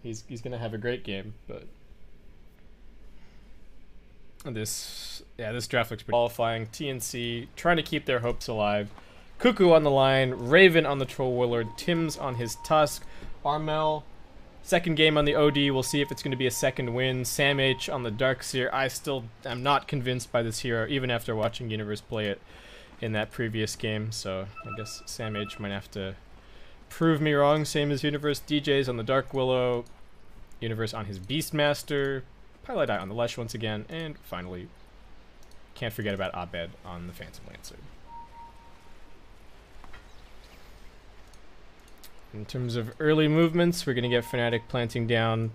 He's gonna have a great game, but this draft looks pretty qualifying. TNC trying to keep their hopes alive. Cuckoo on the line, Raven on the Troll Warlord, Tim's on his Tusk, Armel, second game on the OD. We'll see if it's going to be a second win. Sam H on the Darkseer. I still am not convinced by this hero, even after watching Universe play it in that previous game. So I guess Sam H might have to prove me wrong. Same as Universe. DJ's on the Dark Willow, Universe on his Beastmaster, Pilot Eye on the Lesh once again, and finally, can't forget about Abed on the Phantom Lancer. In terms of early movements, we're going to get Fnatic planting down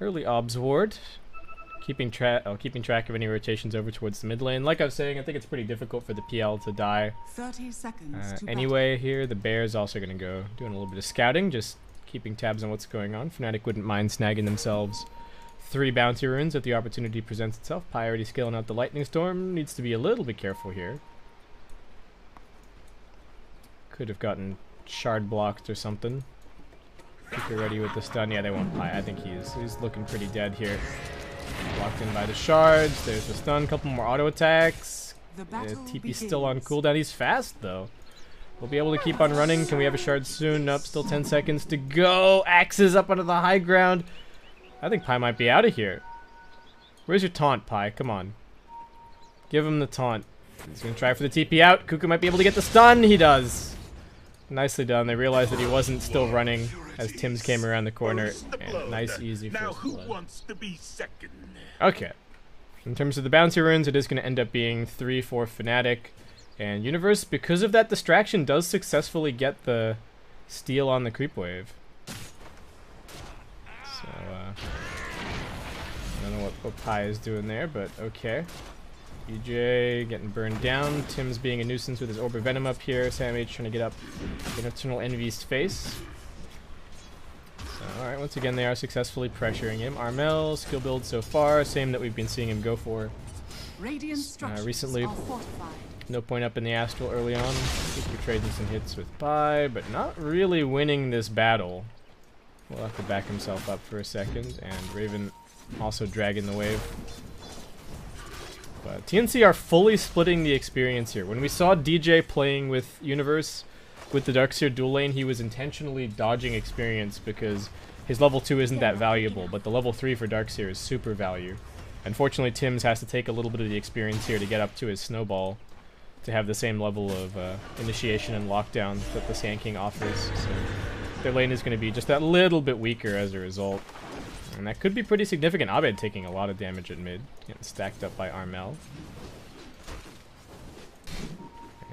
early Obs Ward, keeping track of any rotations over towards the mid lane. Like I was saying, I think it's pretty difficult for the PL to die 30 seconds anyway here. The Bear's also going to go doing a little bit of scouting, just keeping tabs on what's going on. Fnatic wouldn't mind snagging themselves 3 bounty runes if the opportunity presents itself. Pi already scaling out the Lightning Storm. Needs to be a little bit careful here. Could have gotten shard blocked or something. If you're ready with the stun. Yeah, they won't Pi. I think he's looking pretty dead here. Blocked in by the shards. There's the stun. Couple more auto attacks. TP's still on cooldown. He's fast though. We'll be able to keep on running. Can we have a shard soon? Nope, still 10 seconds to go. Axes up onto the high ground. I think Pi might be out of here. Where's your taunt, Pi? Come on. Give him the taunt. He's going to try for the TP out. Cuckoo might be able to get the stun. He does. Nicely done. They realized that he wasn't still running as Tim's came around the corner. And nice, easy first blood. Wants to be second? Okay. In terms of the bouncy runes, it is going to end up being 3 for Fnatic. And Universe, because of that distraction, does successfully get the steal on the creep wave. So, I don't know what Pi is doing there, but okay. EJ getting burned down. Tim's being a nuisance with his Orb of Venom up here. Sam H trying to get up in Eternal Envy's face. So, alright, once again, they are successfully pressuring him. Armel, skill build so far, same that we've been seeing him go for recently. No point up in the Astral early on. I think we're trading some hits with Pi, but not really winning this battle. We'll have to back himself up for a second, and Raven also dragging the wave. But TNC are fully splitting the experience here. When we saw DJ playing with Universe, with the Darkseer dual lane, he was intentionally dodging experience because his level 2 isn't that valuable, but the level 3 for Darkseer is super value. Unfortunately, Tim's has to take a little bit of the experience here to get up to his Snowball to have the same level of initiation and lockdown that the Sand King offers. So their lane is going to be just that little bit weaker as a result. And that could be pretty significant. Abed taking a lot of damage at mid, getting stacked up by Armel.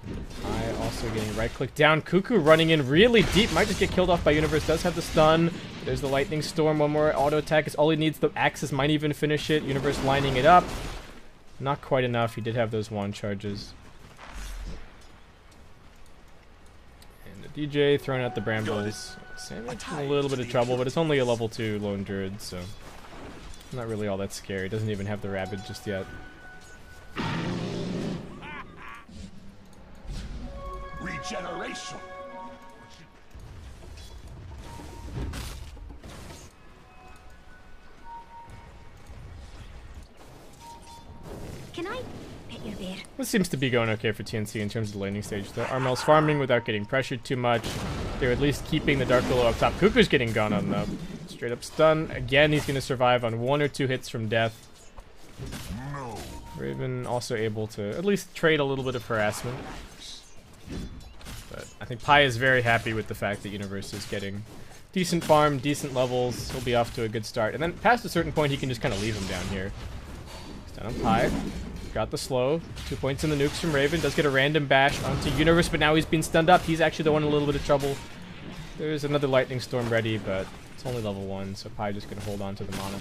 And I also getting right click down. Cuckoo running in really deep. Might just get killed off by Universe. Does have the stun. There's the Lightning Storm. One more auto attack is all he needs. The Axis might even finish it. Universe lining it up. Not quite enough. He did have those wand charges. And the DJ throwing out the brambles. Sam's in a little bit of trouble, but it's only a level 2 lone druid, so not really all that scary. Doesn't even have the rabid just yet. Regeneration. Can I pet your bear? This seems to be going okay for TNC in terms of the laning stage. The Armel's farming without getting pressured too much. They're at least keeping the Dark Willow up top. Cuckoo's getting gone on the straight up stun. Again, he's going to survive on 1 or 2 hits from death. No. Raven also able to at least trade a little bit of harassment. But I think Pi is very happy with the fact that Universe is getting decent farm, decent levels. He'll be off to a good start. And then past a certain point, he can just kind of leave him down here. He's down on Pi. Got the slow. 2 points in the nukes from Raven. Does get a random bash onto Universe, but now he's been stunned up. He's actually the one in a little bit of trouble. There's another Lightning Storm ready, but it's only level 1, so Pi just gonna hold on to the mana.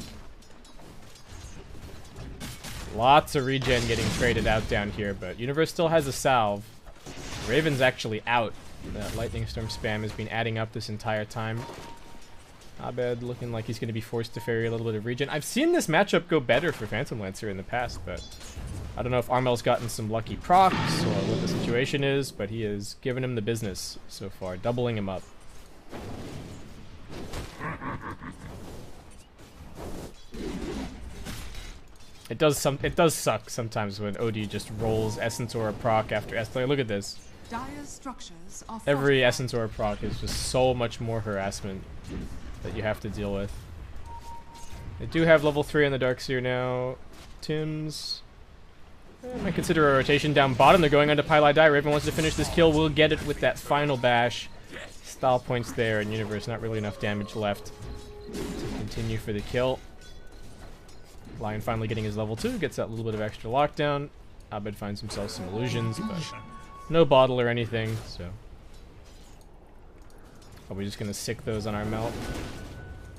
Lots of regen getting traded out down here, but Universe still has a salve. Raven's actually out. That Lightning Storm spam has been adding up this entire time. Abed looking like he's going to be forced to ferry a little bit of regen. I've seen this matchup go better for Phantom Lancer in the past, but I don't know if Armel's gotten some lucky procs or what the situation is, but he has given him the business so far, doubling him up. It does suck sometimes when OD just rolls Essence or a proc after S. Like, look at this. Dire's structures are Every fortified. Essence or a proc is just so much more harassment that you have to deal with. They do have level 3 on the Darkseer now. Tim's. Might consider a rotation down bottom. They're going on to Pylai Die. Raven wants to finish this kill. We'll get it with that final bash. Style points there, and Universe not really enough damage left to continue for the kill. Lion finally getting his level 2, gets that little bit of extra lockdown. Abed finds himself some illusions, but no bottle or anything, so. Are we just gonna sick those on Armel?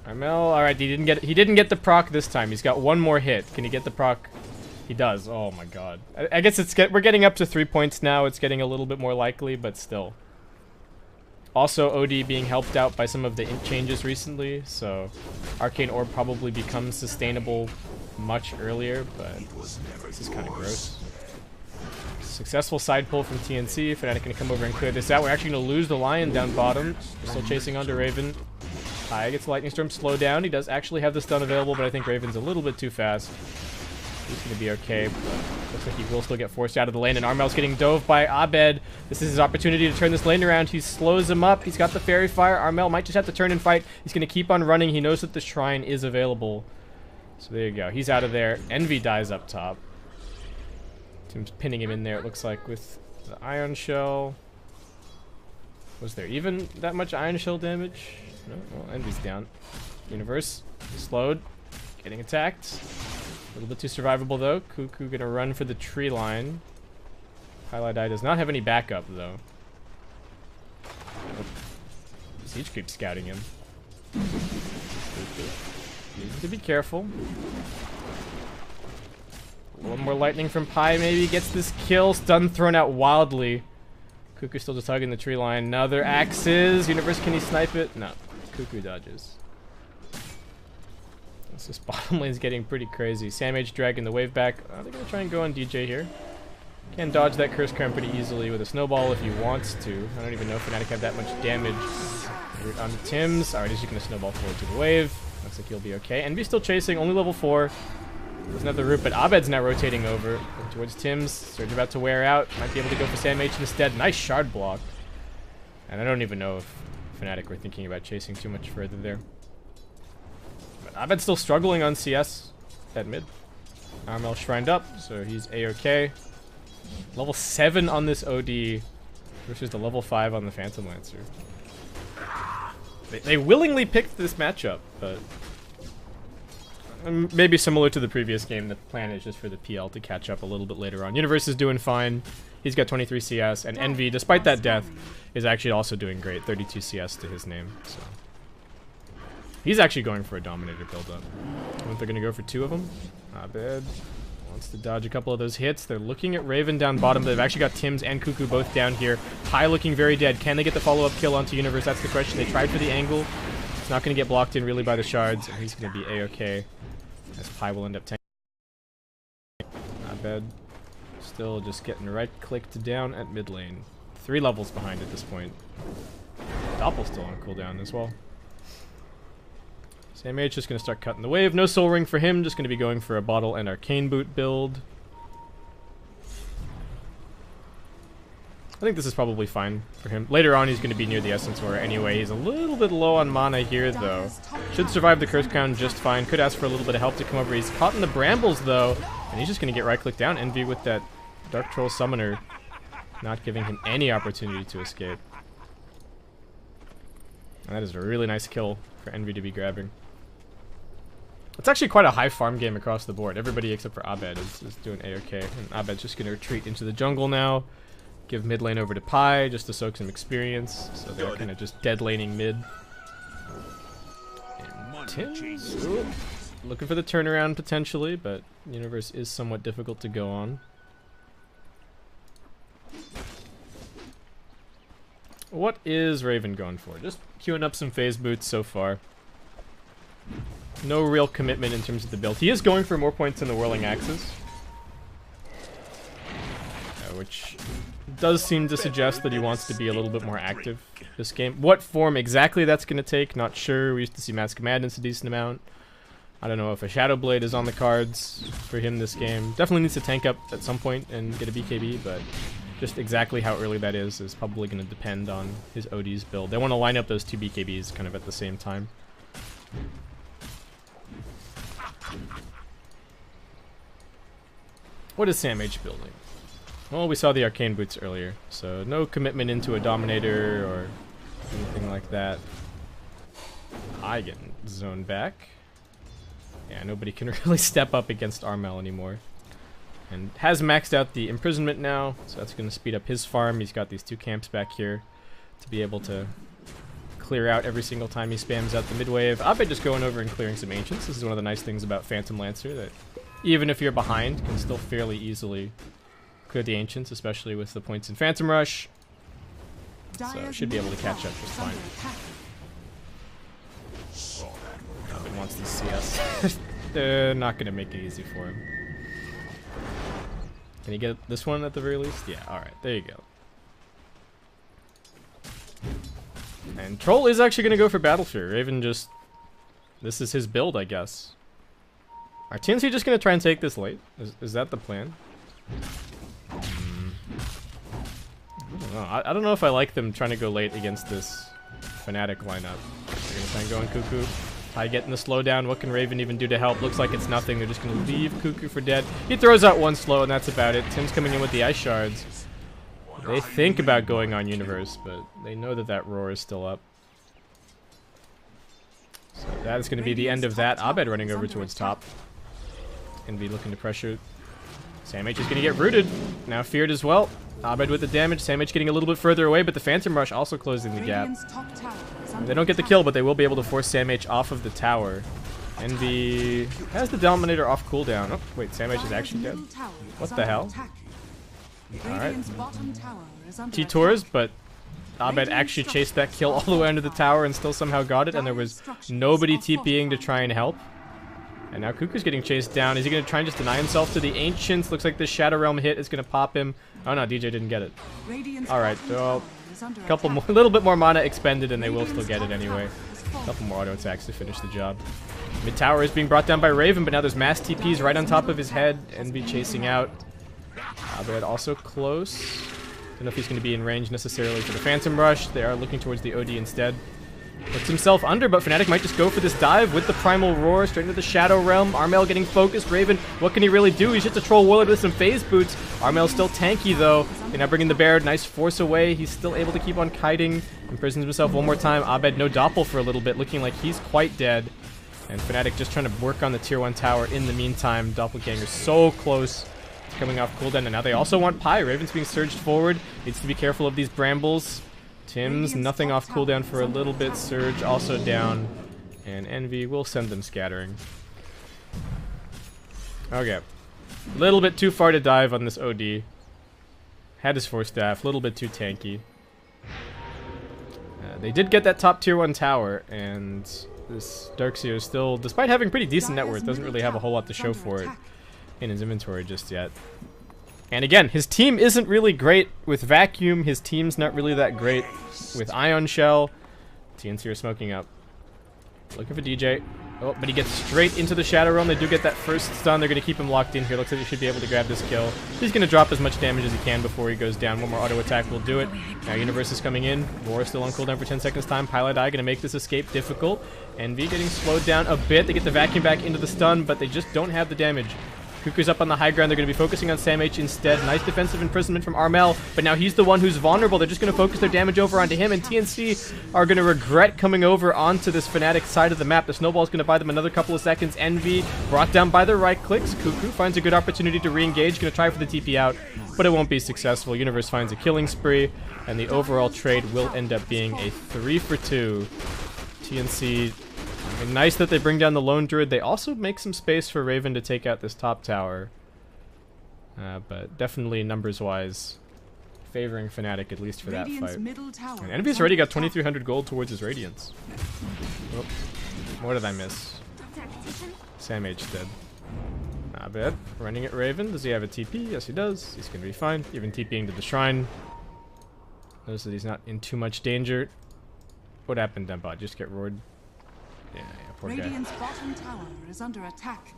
Armel, alright, he didn't get the proc this time. He's got one more hit. Can he get the proc? He does. Oh my god. I guess we're getting up to 3 points now. It's getting a little bit more likely, but still. Also, OD being helped out by some of the changes recently, so Arcane Orb probably becomes sustainable much earlier, but this is kind of gross. Successful side pull from TNC. Fnatic gonna come over and clear this out. We're actually gonna lose the Lion down bottom. We're still chasing onto Raven. Pi gets Lightning Storm slowed down. He does actually have the stun available, but I think Raven's a little bit too fast. He's gonna be okay, but looks like he will still get forced out of the lane, and Armel's getting dove by Abed. This is his opportunity to turn this lane around. He slows him up. He's got the Fairy Fire. Armel might just have to turn and fight. He's gonna keep on running. He knows that the Shrine is available. So there you go. He's out of there. Envy dies up top. Tim's pinning him in there, it looks like, with the Ion Shell. Was there even that much Ion Shell damage? No? Well, Envy's down. Universe, slowed, getting attacked. A little bit too survivable, though. Cuckoo gonna run for the tree line. Pylai Die does not have any backup, though. Oh. Siege Creep scouting him. Needs to be careful. One more lightning from Pi, maybe gets this kill. Stun thrown out wildly. Cuckoo still just hugging the tree line. Another axes. Universe, can he snipe it? No. Cuckoo dodges. This bottom lane's getting pretty crazy. Samage dragging the wave back. They're gonna try and go on DJ here. Can dodge that Curse Crown pretty easily with a snowball if he wants to. I don't even know if Fnatic have that much damage. Root onto Tim's. Alright, he's just gonna snowball forward to the wave. Looks like he'll be okay. Envy still chasing, only level 4. There's another root, but Abed's now rotating over towards Tim's. Surge about to wear out. Might be able to go for Sam H instead. Nice shard block. And I don't even know if Fnatic were thinking about chasing too much further there. But Abed's still struggling on CS at mid. Armel shrined up, so he's A-OK. Level 7 on this OD versus the level 5 on the Phantom Lancer. They willingly picked this matchup, but maybe similar to the previous game, the plan is just for the PL to catch up a little bit later on. Universe is doing fine. He's got 23 CS, and Envy, despite that death, is actually also doing great. 32 CS to his name, so. He's actually going for a Dominator build-up. I think they're going to go for 2 of them. Abed wants to dodge a couple of those hits. They're looking at Raven down bottom. They've actually got Tim's and Cuckoo both down here. Pi looking very dead. Can they get the follow-up kill onto Universe? That's the question. They tried for the angle. It's not going to get blocked in really by the shards, and he's going to be A-OK. As Pi will end up tanking. Abed still just getting right-clicked down at mid lane. 3 levels behind at this point. Doppel's still on cooldown as well. Sam H just going to start cutting the wave. No Soul Ring for him. Just going to be going for a Bottle and Arcane Boot build. I think this is probably fine for him. Later on, he's going to be near the Essence Aura anyway. He's a little bit low on mana here, though. Should survive the Curse Crown just fine. Could ask for a little bit of help to come over. He's caught in the brambles, though. And he's just going to get right-clicked down. Envy with that Dark Troll Summoner. Not giving him any opportunity to escape. And that is a really nice kill for Envy to be grabbing. It's actually quite a high farm game across the board. Everybody except for Abed is doing A-OK. And Abed's just going to retreat into the jungle now. Give mid lane over to Pi just to soak some experience. So they're kind of just dead laning mid. And Tim's looking for the turnaround potentially, but Universe is somewhat difficult to go on. What is Raven going for? Just queuing up some phase boots so far. No real commitment in terms of the build. He is going for more points in the Whirling Axes. Which does seem to suggest that he wants to be a little bit more active this game. What form exactly that's going to take, not sure. We used to see Mask of Madness a decent amount. I don't know if a Shadow Blade is on the cards for him this game. Definitely needs to tank up at some point and get a BKB, but just exactly how early that is probably going to depend on his OD's build. They want to line up those 2 BKBs kind of at the same time. What is Sam H building? Well, we saw the Arcane Boots earlier, so no commitment into a Dominator or anything like that. I get zoned back. Yeah, nobody can really step up against Armel anymore. And has maxed out the imprisonment now, so that's going to speed up his farm. He's got these 2 camps back here to be able to clear out every single time he spams out the mid-wave. Abed just going over and clearing some Ancients. This is one of the nice things about Phantom Lancer, that even if you're behind, can still fairly easily clear the Ancients, especially with the points in Phantom Rush. So should be able to catch up just fine. Abed wants these CS. They're not going to make it easy for him. Can he get this one at the very least? Yeah, alright, there you go. And Troll is actually going to go for Battlefield. Raven just... This is his build, I guess. Are TNC just going to try and take this late? Is that the plan? I don't know if I like them trying to go late against this Fnatic lineup. They're going to try and go in Cuckoo. Ty getting the slowdown. What can Raven even do to help? Looks like it's nothing. They're just going to leave Cuckoo for dead. He throws out 1 slow, and that's about it. Tim's coming in with the Ice Shards. They think about going on Universe, but they know that that roar is still up. So that is going to be the end of that. Abed running over towards top. Going to be looking to pressure. Sam H is going to get rooted. Now feared as well. Abed with the damage. Sam H getting a little bit further away, but the Phantom Rush also closing the gap. They don't get the kill, but they will be able to force Sam H off of the tower. Envy has the Dominator off cooldown. Oh, wait, Sam H is actually dead? What the hell? Alright. T-Tours, but Abed actually chased that kill all the way under the tower and still somehow got it, and there was nobody TPing to try and help. And now Cuckoo's getting chased down. Is he going to try and just deny himself to the Ancients? Looks like this Shadow Realm hit is going to pop him. Oh no, DJ didn't get it. Alright, well, a little bit more mana expended and they will still get it anyway. A couple more auto attacks to finish the job. Mid tower is being brought down by Raven, but now there's mass TPs right on top of his head. Envy chasing out. Abed also close. Don't know if he's going to be in range necessarily for the Phantom Rush. They are looking towards the OD instead. Puts himself under, but Fnatic might just go for this dive with the Primal Roar straight into the Shadow Realm. Armel getting focused. Raven, what can he really do? He's just a Troll Warlord with some phase boots. Armel's still tanky though. Okay, now bringing the Bear. Nice force away. He's still able to keep on kiting. Imprisons himself one more time. Abed no doppel for a little bit, looking like he's quite dead. And Fnatic just trying to work on the tier 1 tower in the meantime. Doppelganger so close to coming off cooldown, and now they also want Pi. Raven's being surged forward. Needs to be careful of these brambles. Tim's nothing off cooldown for a little bit. Surge also down. And Envy will send them scattering. Okay. A little bit too far to dive on this OD. Had his 4 staff. A little bit too tanky. They did get that top tier 1 tower, and this Darkseer still, despite having pretty decent net worth, doesn't really have a whole lot to show for it in his inventory just yet. And again, his team isn't really great with Vacuum. His team's not really that great with Ion Shell. TNC are smoking up. Looking for DJ. Oh, but he gets straight into the Shadow Realm. They do get that first stun. They're going to keep him locked in here. Looks like he should be able to grab this kill. He's going to drop as much damage as he can before he goes down. One more auto attack will do it. Now Universe is coming in. Roar still on cooldown for 10 seconds time. Pilot Eye going to make this escape difficult. Envy getting slowed down a bit. They get the Vacuum back into the stun, but they just don't have the damage. Cuckoo's up on the high ground. They're going to be focusing on Sam H instead. Nice defensive imprisonment from Armel, but now he's the one who's vulnerable. They're just going to focus their damage over onto him, and TNC are going to regret coming over onto this Fnatic side of the map. The snowball's going to buy them another couple of seconds. Envy brought down by the right clicks. Cuckoo finds a good opportunity to re-engage. Going to try for the TP out, but it won't be successful. Universe finds a killing spree, and the overall trade will end up being a 3-for-2. TNC... I mean, nice that they bring down the Lone Druid. They also make some space for Raven to take out this top tower. But definitely numbers-wise, favoring Fnatic at least for that fight. And Envy's already got 2,300 gold towards his Radiance. Oh, what did I miss? Sam H dead. Not bad. Running at Raven. Does he have a TP? Yes, he does. He's going to be fine. Even TPing to the Shrine. Notice that he's not in too much danger. What happened, Dembot? Just get roared? Yeah, Poor guy. Radiant's bottom tower is under attack.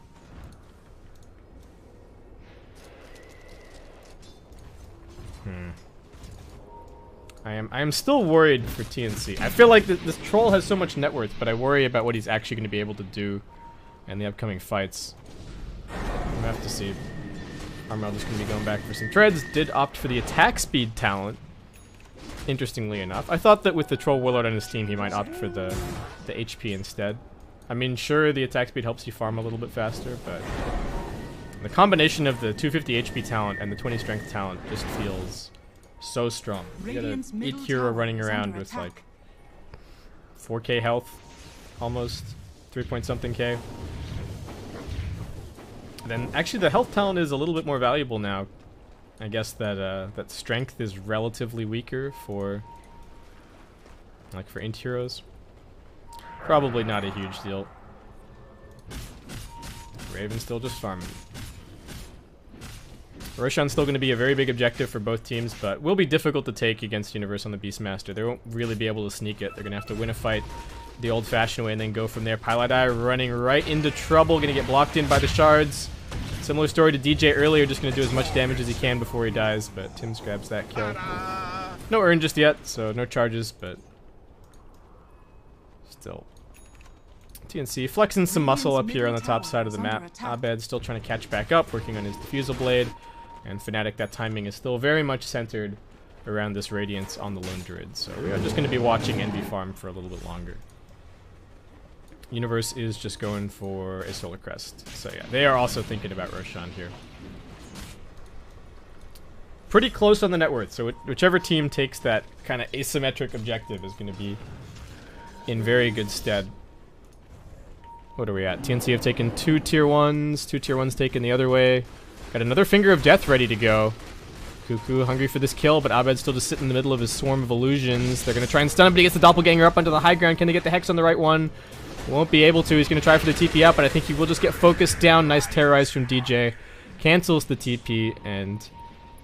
I am still worried for TNC. I feel like this troll has so much net worth, but I worry about what he's actually going to be able to do in the upcoming fights. We'll have to see. Armel just going to be going back for some treads. Did opt for the attack speed talent, interestingly enough. I thought that with the troll warlord on his team, he might opt for the HP instead. I mean, sure, the attack speed helps you farm a little bit faster, but the combination of the 250 HP talent and the 20 strength talent just feels so strong. You got an 8 hero running around with like 4k health, almost 3 point something k. Then actually the health talent is a little bit more valuable now. I guess that that strength is relatively weaker for int heroes. Probably not a huge deal. Raven still just farming. Roshan's still going to be a very big objective for both teams, but will be difficult to take against Universe on the Beastmaster. They won't really be able to sneak it. They're going to have to win a fight the old-fashioned way and then go from there. Piladai running right into trouble, going to get blocked in by the shards. Similar story to DJ earlier, just going to do as much damage as he can before he dies, but Tim's grabs that kill. No urn just yet, so no charges, but still. TNC flexing some muscle up here on the top side of the map. Abed still trying to catch back up, working on his Diffusal Blade. And Fnatic, that timing is still very much centered around this Radiance on the Lone Druid. So we are just going to be watching Envy farm for a little bit longer. Universe is just going for a Solar Crest. So yeah, they are also thinking about Roshan here. Pretty close on the net worth, so whichever team takes that kind of asymmetric objective is going to be in very good stead. What are we at? TNC have taken 2 tier 1s, 2 tier 1s taken the other way. Got another Finger of Death ready to go. Cuckoo hungry for this kill, but Abed's still just sitting in the middle of his swarm of illusions. They're going to try and stun him, but he gets the Doppelganger up onto the high ground. Can they get the Hex on the right one? Won't be able to. He's going to try for the TP out, but I think he will just get focused down. Nice Terrorize from DJ. Cancels the TP, and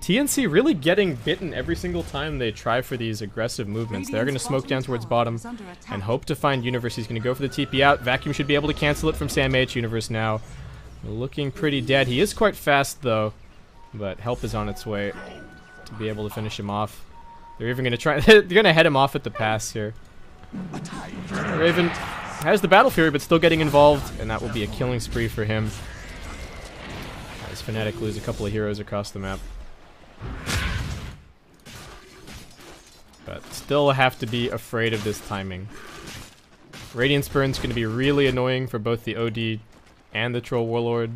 TNC really getting bitten every single time they try for these aggressive movements. They're going to smoke down towards bottom and hope to find Universe. He's going to go for the TP out. Vacuum should be able to cancel it from Sam H. Universe now looking pretty dead. He is quite fast though, but help is on its way to be able to finish him off. They're even going to try. They're going to head him off at the pass here. Raven has the Battle Fury, but still getting involved, and that will be a killing spree for him. As Fnatic lose a couple of heroes across the map. But still have to be afraid of this timing. Radiance Burn's going to be really annoying for both the OD and the Troll Warlord.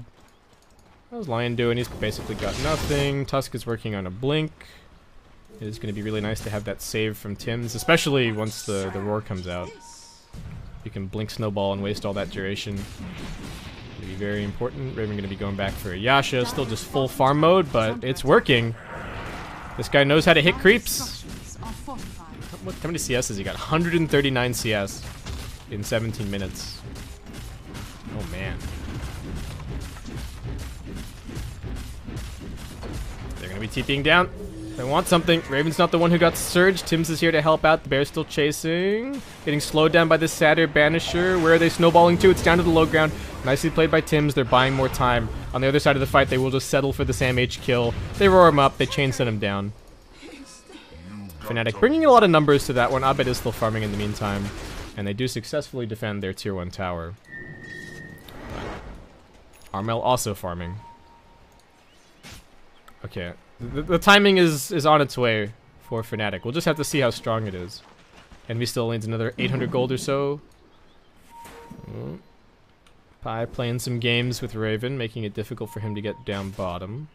How's Lion doing? He's basically got nothing. Tusk is working on a blink. It is going to be really nice to have that save from Tim's, especially once the roar comes out. You can blink Snowball and waste all that duration. It'll be very important. Raven going to be going back for a Yasha. Still just full farm mode, but it's working. This guy knows how to hit creeps. How many CS has he got? 139 CS in 17 minutes. Oh man. They're going to be TPing down. They want something. Raven's not the one who got surged. Tim's is here to help out. The Bear's still chasing. Getting slowed down by the Satyr Banisher. Where are they snowballing to? It's down to the low ground. Nicely played by Tim's. They're buying more time. On the other side of the fight, they will just settle for the Sam H kill. They roar him up. They chain send him down. Fnatic bringing a lot of numbers to that one. Abed is still farming in the meantime. And they do successfully defend their tier 1 tower. But Armel also farming. Okay. The timing is on its way for Fnatic. We'll just have to see how strong it is. Envy still lanes another 800 gold or so. Pi playing some games with Raven, making it difficult for him to get down bottom.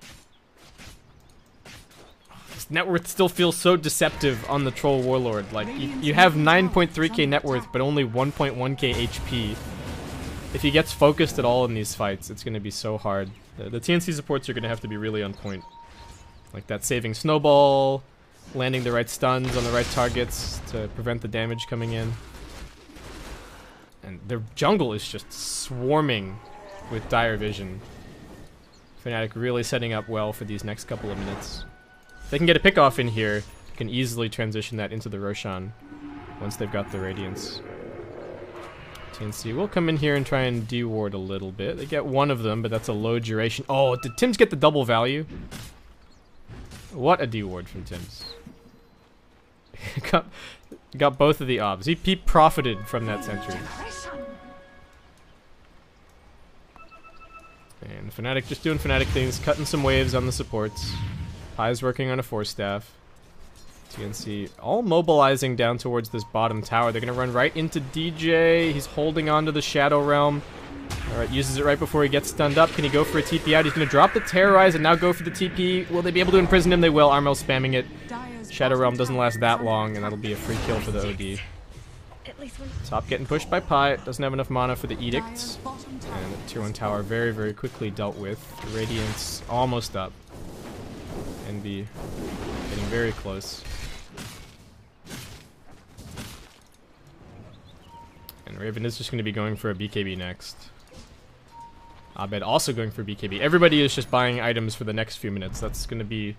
His net worth still feels so deceptive on the Troll Warlord. Like, you have 9.3k net worth, but only 1.1k HP. If he gets focused at all in these fights, it's going to be so hard. The TNC supports are going to have to be really on point. Like that saving Snowball, landing the right stuns on the right targets to prevent the damage coming in. And their jungle is just swarming with dire vision. Fnatic really setting up well for these next couple of minutes. If they can get a pick off in here, they can easily transition that into the Roshan once they've got the Radiance. TNC will come in here and try and deward a little bit. They get one of them, but that's a low duration. Oh, did Tim's get the double value? What a deward from Tim's. got both of the obs. He profited from that sentry. And Fnatic just doing Fnatic things, cutting some waves on the supports. Pai's working on a force staff. TNC all mobilizing down towards this bottom tower. They're going to run right into DJ. He's holding on to the Shadow Realm. Alright, uses it right before he gets stunned up. Can he go for a TP out? He's going to drop the Terrorize and now go for the TP. Will they be able to imprison him? They will. Armel spamming it. Shadow Realm doesn't last that long, and that'll be a free kill for the OD. Top getting pushed by Pai. Doesn't have enough mana for the Edict. And the tier 1 tower very, very quickly dealt with. Radiance almost up. Envy getting very close. And Raven is just going to be going for a BKB next. Abed also going for BKB. Everybody is just buying items for the next few minutes. That's going to be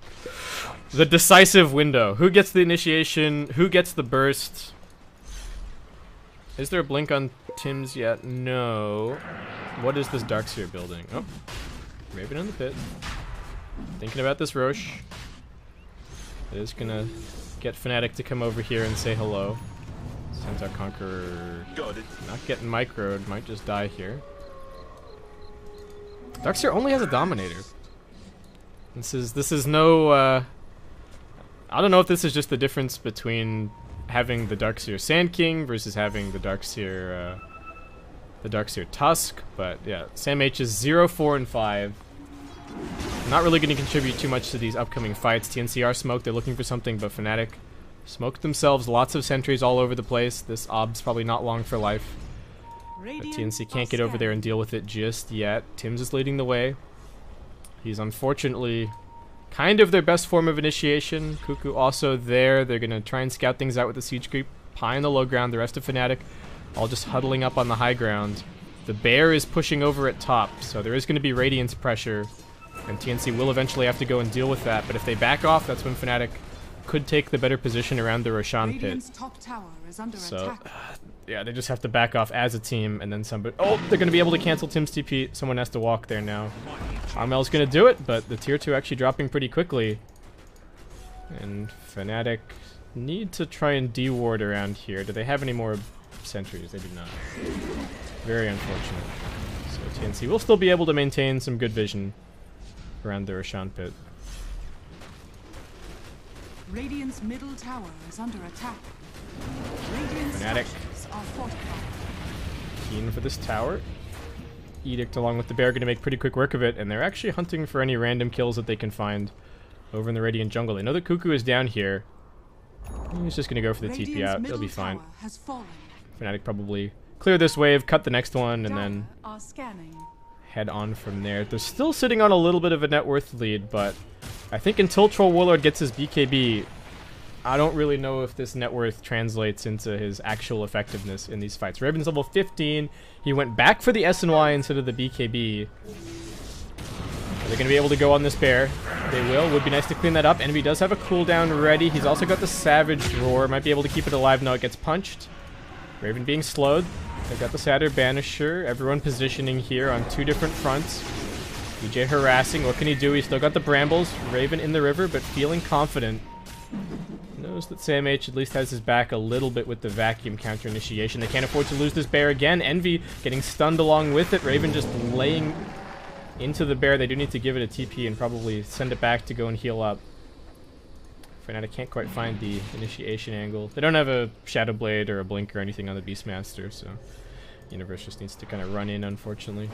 the decisive window. Who gets the initiation? Who gets the burst? Is there a blink on Tim's yet? No. What is this Darkseer building? Oh. Raven in the pit. Thinking about this Roche. It is going to get Fnatic to come over here and say hello. Centaur Conqueror not getting microed. Might just die here. Darkseer only has a Dominator. This is no, I don't know if this is just the difference between having the Darkseer Sand King versus having the Darkseer Tusk, but yeah, Sam H is 0, 4, and 5. Not really going to contribute too much to these upcoming fights. TNC are smoked, they're looking for something, but Fnatic smoked themselves, lots of sentries all over the place. This ob's probably not long for life. But TNC can't get over there and deal with it just yet. Tim's is leading the way. He's unfortunately kind of their best form of initiation. Cuckoo also there. They're going to try and scout things out with the siege creep. Pai on the low ground, the rest of Fnatic all just huddling up on the high ground. The bear is pushing over at top, so there is going to be Radiance pressure. And TNC will eventually have to go and deal with that. But if they back off, that's when Fnatic could take the better position around the Roshan pit. So, yeah, they just have to back off as a team, and then somebody... Oh, they're going to be able to cancel Tim's TP. Someone has to walk there now. Armel's going to do it, but the tier 2 actually dropping pretty quickly. And Fnatic need to try and deward around here. Do they have any more sentries? They do not. Very unfortunate. So TNC will still be able to maintain some good vision around the Roshan pit. Radiant's middle tower is under attack. Fnatic keen for this tower. Edict along with the bear going to make pretty quick work of it, and they're actually hunting for any random kills that they can find over in the Radiant jungle. They know that Cuckoo is down here. He's just going to go for the TP out. It'll be fine. Fnatic probably clear this wave, cut the next one, and then head on from there. They're still sitting on a little bit of a net worth lead, but I think until Troll Warlord gets his BKB, I don't really know if this net worth translates into his actual effectiveness in these fights. Raven's level 15. He went back for the SNY instead of the BKB. Are they going to be able to go on this bear? They will. Would be nice to clean that up. Envy does have a cooldown ready. He's also got the Savage Roar. Might be able to keep it alive. No, it gets punched. Raven being slowed. They've got the Satyr Banisher. Everyone positioning here on two different fronts. DJ harassing. What can he do? He's still got the Brambles. Raven in the river, but feeling confident. Knows that Sam H at least has his back a little bit with the vacuum counter initiation. They can't afford to lose this bear again. Envy getting stunned along with it. Raven just laying into the bear. They do need to give it a TP and probably send it back to go and heal up. Fnatic can't quite find the initiation angle. They don't have a Shadow Blade or a Blink or anything on the Beastmaster, so Universe just needs to kind of run in, unfortunately.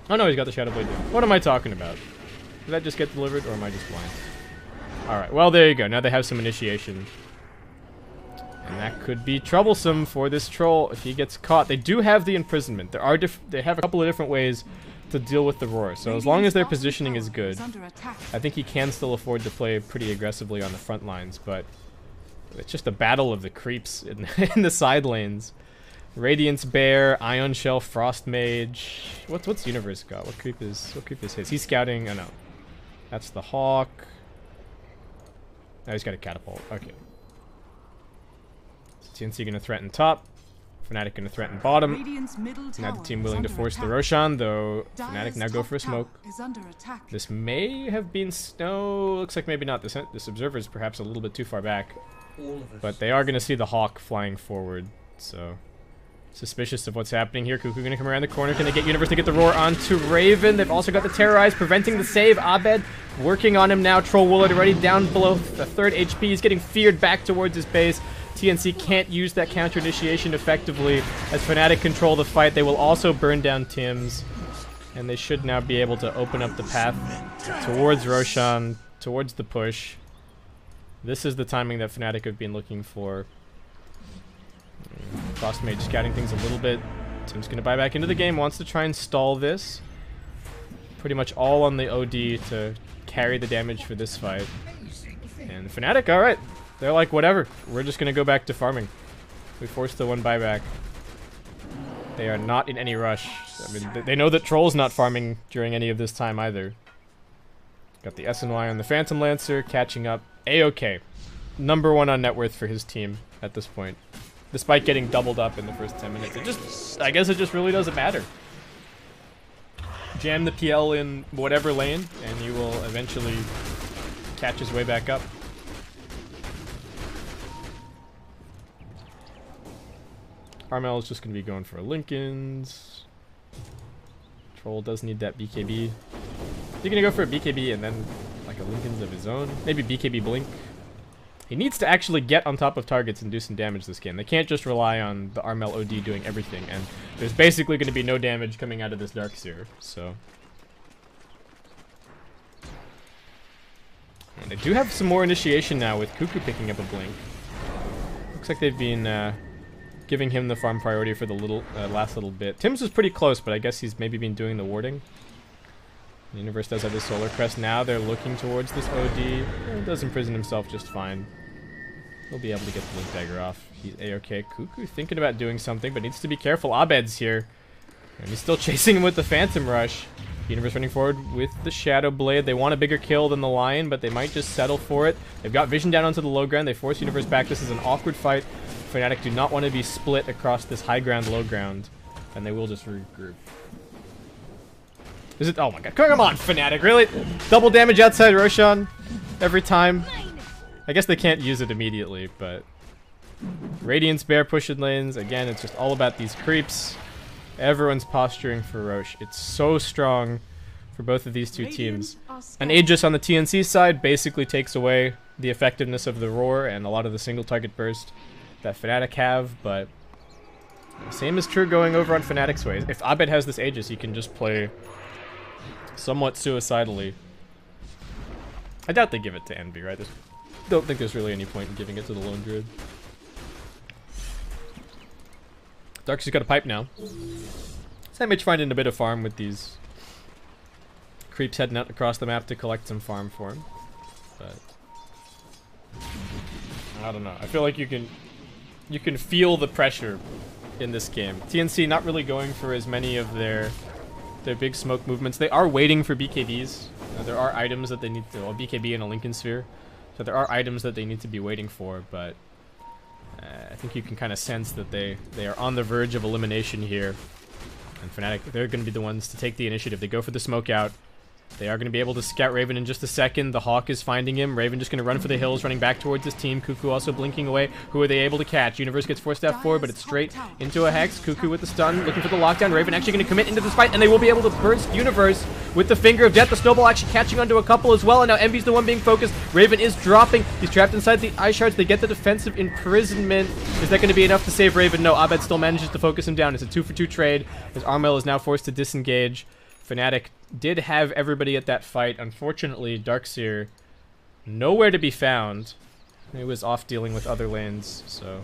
Oh no, he's got the Shadow Blade down. What am I talking about? Did that just get delivered, or am I just blind? Alright, well there you go. Now they have some initiation. And that could be troublesome for this troll if he gets caught. They do have the imprisonment. They have a couple of different ways to deal with the roar. So as long as their positioning is good, I think he can still afford to play pretty aggressively on the front lines, but it's just a battle of the creeps in, in the side lanes. Radiance Bear, Ion Shell, Frost Mage. What's Universe got? What creep is his? He's scouting. Oh no. That's the Hawk. Oh, he's got a catapult. Okay. So TNC gonna threaten top. Fnatic going to threaten bottom. Radiant's middle Now tower the team is willing to under force the attack. Roshan, though Dire's Fnatic now go top for a smoke. tower is under attack. This may have been snow. Looks like maybe not. This observer is perhaps a little bit too far back. But they are going to see the Hawk flying forward, so suspicious of what's happening here. Cuckoo going to come around the corner. Can they get Universe to get the roar onto Raven? They've also got the Terrorize preventing the save. Abed working on him now. Troll Woolard already down below the 3rd HP. He's getting feared back towards his base. TNC can't use that counter initiation effectively as Fnatic control the fight. They will also burn down Tims, and they should now be able to open up the path towards Roshan, towards the push. This is the timing that Fnatic have been looking for. Frostmage scouting things a little bit. Tim's going to buy back into the game, wants to try and stall this. Pretty much all on the OD to carry the damage for this fight. And Fnatic, alright. They're like, whatever. We're just going to go back to farming. We forced the 1 buyback. They are not in any rush. I mean, they know that Troll's not farming during any of this time either. Got the SNY on the Phantom Lancer, catching up. A-OK. #1 on net worth for his team at this point. Despite getting doubled up in the first 10 minutes. I guess it just really doesn't matter. Jam the PL in whatever lane, and you will eventually catch his way back up. Armel is just going to be going for Lincolns. Troll does need that BKB. He's going to go for a BKB and then like a Lincolns of his own. Maybe BKB Blink. He needs to actually get on top of targets and do some damage this game. They can't just rely on the Armel OD doing everything. And there's basically going to be no damage coming out of this Darkseer. So. And they do have some more initiation now with Cuckoo picking up a Blink. Looks like they've been giving him the farm priority for the last little bit. Tim's was pretty close, but I guess he's maybe been doing the warding. The Universe does have the Solar Crest now. They're looking towards this OD. He does imprison himself just fine. He'll be able to get the Link Dagger off. He's A-OK. Cuckoo thinking about doing something, but needs to be careful. Abed's here. And he's still chasing him with the Phantom Rush. Universe running forward with the Shadow Blade. They want a bigger kill than the Lion, but they might just settle for it. They've got Vision down onto the low ground. They force Universe back. This is an awkward fight. Fnatic do not want to be split across this high ground, low ground. And they will just regroup. Is it? Oh my god. Come on, Fnatic. Really? Double damage outside Roshan every time. I guess they can't use it immediately, but... Radiance Bear pushing lanes. Again, it's just all about these creeps. Everyone's posturing for Roche. It's so strong for both of these two teams. An Aegis on the TNC side basically takes away the effectiveness of the Roar and a lot of the single target burst that Fnatic have, but... Same is true going over on Fnatic's way. If Abed has this Aegis, he can just play... somewhat suicidally. I doubt they give it to Envy, right? Don't think there's really any point in giving it to the Lone Druid. Darkseer's got a pipe now. Samh finding a bit of farm with these creeps heading out across the map to collect some farm for him. But I don't know. I feel like you can feel the pressure in this game. TNC not really going for as many of their big smoke movements. They are waiting for BKBs. There are items that they need to... Well, BKB and a Lincoln Sphere. So there are items that they need to be waiting for, but... I think you can kind of sense that they are on the verge of elimination here. And Fnatic, they're going to be the ones to take the initiative. They go for the smoke out. They are going to be able to scout Raven in just a second. The Hawk is finding him. Raven just going to run for the hills, running back towards his team. Cuckoo also blinking away. Who are they able to catch? Universe gets forced out forward, but it's straight into a Hex. Cuckoo with the stun, looking for the lockdown. Raven actually going to commit into this fight, and they will be able to burst Universe with the Finger of Death. The Snowball actually catching onto a couple as well, and now Envy's the one being focused. Raven is dropping. He's trapped inside the Ice Shards. They get the defensive imprisonment. Is that going to be enough to save Raven? No, Abed still manages to focus him down. It's a 2-for-2 trade, as Armel is now forced to disengage. Fnatic did have everybody at that fight. Unfortunately, Darkseer nowhere to be found. He was off dealing with other lanes, so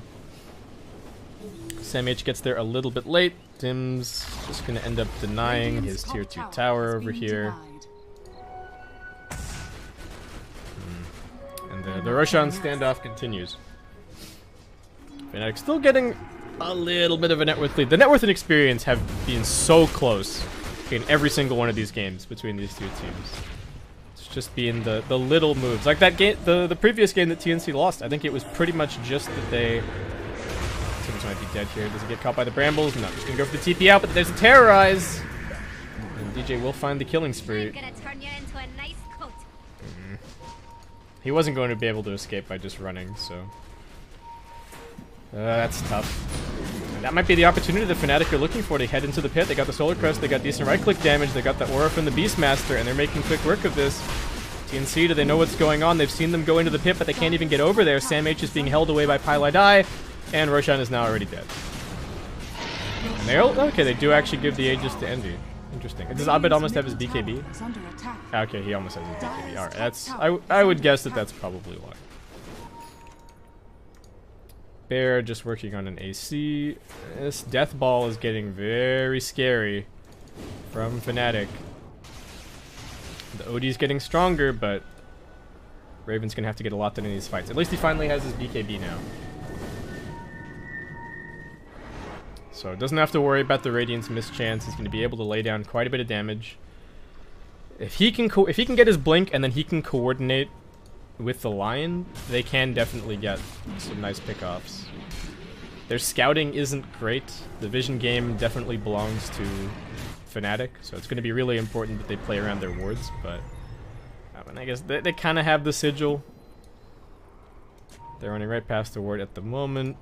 Samh gets there a little bit late. Tim's just going to end up denying his tier 2 tower over here. And the Roshan standoff continues. Fnatic still getting a little bit of a net worth lead. The net worth and experience have been so close in every single one of these games between these two teams. It's just been the little moves. Like that game, the previous game that TNC lost, I think it was pretty much just that they Ravens might be dead here. Does he get caught by the brambles? No, just gonna go for the TP out, but there's a terrorize! And DJ will find the killing spree. I'm gonna turn you into a nice coat. He wasn't going to be able to escape by just running, so... that's tough. And that might be the opportunity that Fnatic are looking for to head into the pit. They got the Solar Crest, they got decent right-click damage, they got the Aura from the Beastmaster, and they're making quick work of this. TNC, do they know what's going on? They've seen them go into the pit, but they can't even get over there. Sam H is being held away by Pylai Dai, and Roshan is now already dead. And okay, they do actually give the Aegis to Envy. Interesting. Does Abed almost have his BKB? Okay, he almost has his BKB. Alright, that's... I would guess that that's probably why. Bear just working on an AC. This Death Ball is getting very scary from Fnatic. The OD's getting stronger, but Raven's gonna have to get a lot done in these fights. At least he finally has his BKB now. So doesn't have to worry about the Radiant's mischance. He's gonna be able to lay down quite a bit of damage. If he can get his blink and then he can coordinate with the Lion, they can definitely get some nice pickoffs. Their scouting isn't great. The vision game definitely belongs to Fnatic, so it's going to be really important that they play around their wards, but I guess they kind of have the sigil. They're running right past the ward at the moment.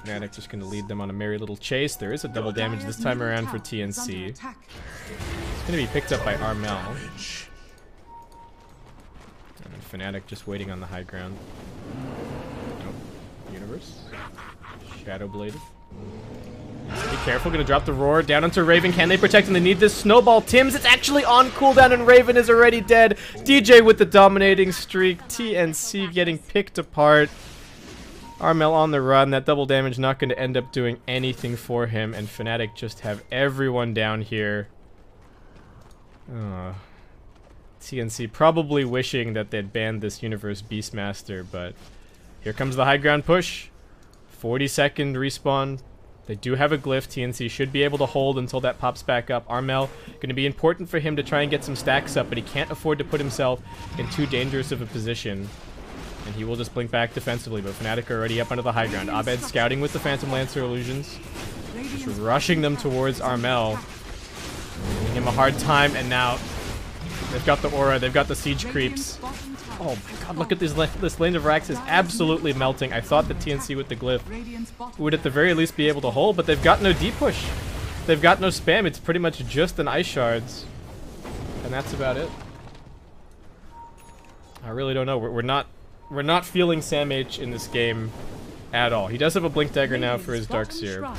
Fnatic just going to lead them on a merry little chase. There is a double damage this time around for TNC. It's going to be picked up by Armel. And Fnatic just waiting on the high ground. Nope. Universe. Shadow Bladed. Be careful, gonna drop the roar down onto Raven. Can they protect him? They need this snowball. Tim's, it's actually on cooldown and Raven is already dead. DJ with the dominating streak. TNC getting picked apart. Armel on the run. That double damage not going to end up doing anything for him. And Fnatic just have everyone down here. TNC probably wishing that they'd banned this Universe Beastmaster, but here comes the high ground push. 40-second respawn. They do have a glyph. TNC should be able to hold until that pops back up. Armel, going to be important for him to try and get some stacks up, but he can't afford to put himself in too dangerous of a position. And he will just blink back defensively, but Fnatic are already up onto the high ground. Abed scouting with the Phantom Lancer illusions. Just rushing them towards Armel. Giving him a hard time, and now they've got the aura, they've got the siege creeps. Oh my god, look at this lane of Rax is absolutely melting. I thought that TNC with the glyph would at the very least be able to hold, but they've got no D-push. They've got no spam. It's pretty much just an Ice Shards. And that's about it. I really don't know. We're not feeling Sam H in this game at all. He does have a Blink Dagger now for his Darkseer.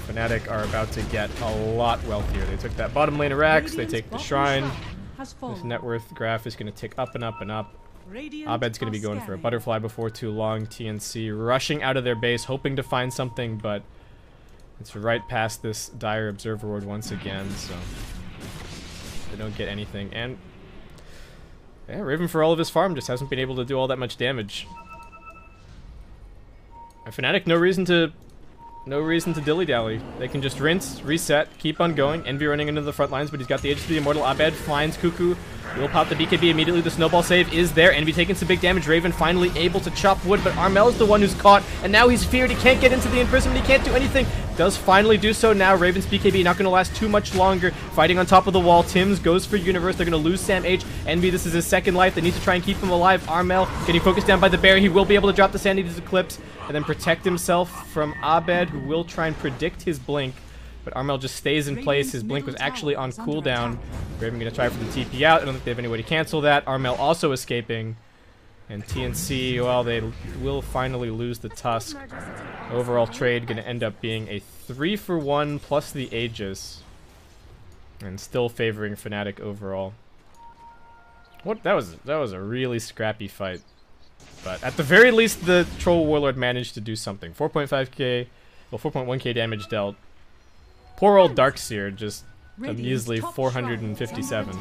Fnatic are about to get a lot wealthier. They took that bottom lane of Rax, they take the Shrine. This net worth graph is going to tick up and up and up. Abed's going to be going for a butterfly before too long. TNC rushing out of their base, hoping to find something, but it's right past this dire Observer Ward once again, so they don't get anything. And yeah, Raven, for all of his farm, just hasn't been able to do all that much damage. And Fnatic, no reason to dilly-dally. They can just rinse, reset, keep on going. Envy running into the front lines, but he's got the Aegis to the Immortal. Abed finds Cuckoo. Will pop the BKB immediately. The snowball save is there. Envy taking some big damage. Raven finally able to chop wood, but Armel is the one who's caught, and now he's feared. He can't get into the imprisonment. He can't do anything. Does finally do so now. Raven's BKB not going to last too much longer. Fighting on top of the wall. Tims goes for Universe. They're going to lose Sam H. Envy, this is his second life. They need to try and keep him alive. Armel getting focused down by the bear. He will be able to drop the Sanity's Eclipse and then protect himself from Abed, who will try and predict his blink. But Armel just stays in place. His blink was actually on cooldown. Raven going to try for the TP out. I don't think they have any way to cancel that. Armel also escaping. And TNC, well, they will finally lose the Tusk. Overall trade going to end up being a 3-for-1 plus the Aegis. And still favoring Fnatic overall. That was a really scrappy fight. But at the very least, the Troll Warlord managed to do something. 4.5k, well, 4.1k damage dealt. Poor old Darkseer, just a measly 457.